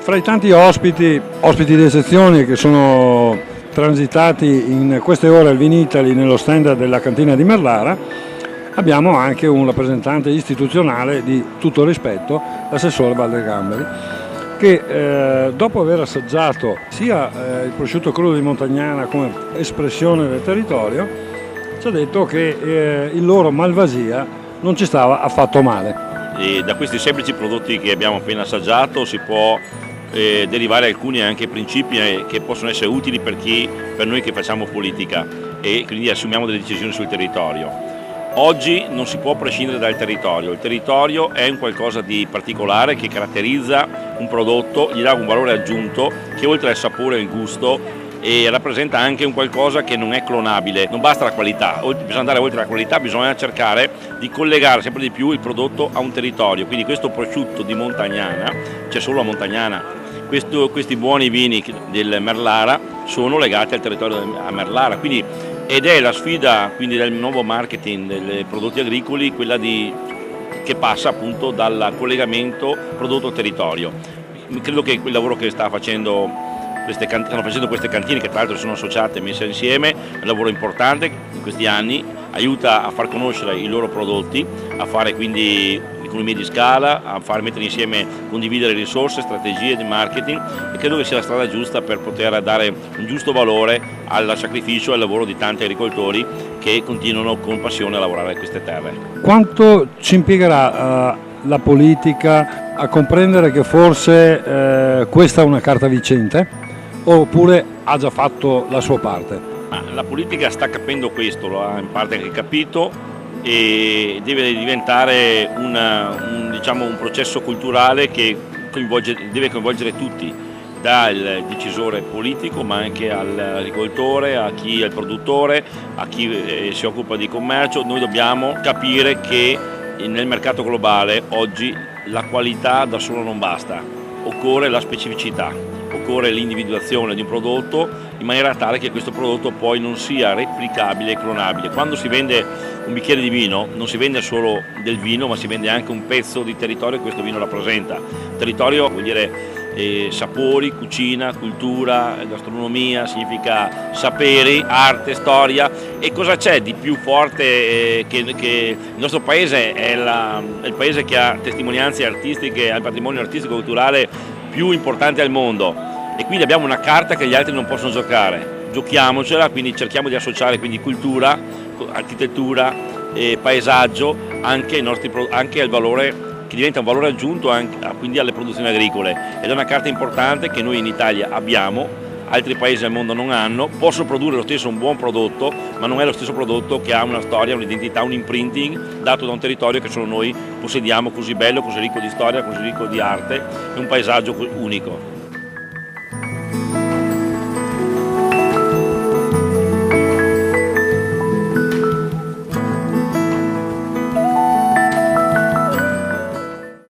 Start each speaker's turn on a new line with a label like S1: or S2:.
S1: Fra i tanti ospiti di eccezione che sono transitati in queste ore al Vinitaly nello stand della cantina di Merlara, abbiamo anche un rappresentante istituzionale di tutto rispetto, l'assessore Valdegamberi, che dopo aver assaggiato sia il prosciutto crudo di Montagnana come espressione del territorio, ci ha detto che il loro Malvasia non ci stava affatto male.
S2: E da questi semplici prodotti che abbiamo appena assaggiato si può derivare alcuni anche principi che possono essere utili per noi che facciamo politica e quindi assumiamo delle decisioni sul territorio. Oggi non si può prescindere dal territorio, il territorio è un qualcosa di particolare che caratterizza un prodotto, gli dà un valore aggiunto che oltre al sapore e al gusto rappresenta anche un qualcosa che non è clonabile, non basta la qualità, bisogna andare oltre la qualità, bisogna cercare di collegare sempre di più il prodotto a un territorio, quindi questo prosciutto di Montagnana, c'è solo a Montagnana, questi buoni vini del Merlara sono legati al territorio a Merlara, ed è la sfida quindi del nuovo marketing dei prodotti agricoli, quella che passa appunto dal collegamento prodotto-territorio. Credo che il lavoro che stanno facendo queste cantine, che tra l'altro sono associate e messe insieme, è un lavoro importante in questi anni, aiuta a far conoscere i loro prodotti, a fare quindi economie di scala, a far mettere insieme, condividere risorse, strategie di marketing e credo che sia la strada giusta per poter dare un giusto valore al sacrificio e al lavoro di tanti agricoltori che continuano con passione a lavorare a queste terre.
S1: Quanto ci impiegherà la politica a comprendere che forse questa è una carta vincente oppure ha già fatto la sua parte?
S2: La politica sta capendo questo, lo ha in parte anche capito e deve diventare un processo culturale che deve coinvolgere tutti, dal decisore politico ma anche all'agricoltore, a chi è il produttore, a chi si occupa di commercio. Noi dobbiamo capire che nel mercato globale oggi la qualità da solo non basta, occorre la specificità, occorre l'individuazione di un prodotto in maniera tale che questo prodotto poi non sia replicabile e clonabile. Quando si vende un bicchiere di vino non si vende solo del vino ma si vende anche un pezzo di territorio che questo vino rappresenta. Territorio vuol dire sapori, cucina, cultura, gastronomia, significa saperi, arte, storia e cosa c'è di più forte che il nostro paese è il paese che ha testimonianze artistiche, ha il patrimonio artistico e culturale più importante al mondo e quindi abbiamo una carta che gli altri non possono giocare, giochiamocela, quindi cerchiamo di associare quindi cultura, architettura, paesaggio anche al valore che diventa un valore aggiunto quindi alle produzioni agricole ed è una carta importante che noi in Italia abbiamo, altri paesi al mondo non hanno, possono produrre lo stesso un buon prodotto ma non è lo stesso prodotto che ha una storia, un'identità, un imprinting dato da un territorio che solo noi possediamo, così bello, così ricco di storia, così ricco di arte e un paesaggio unico.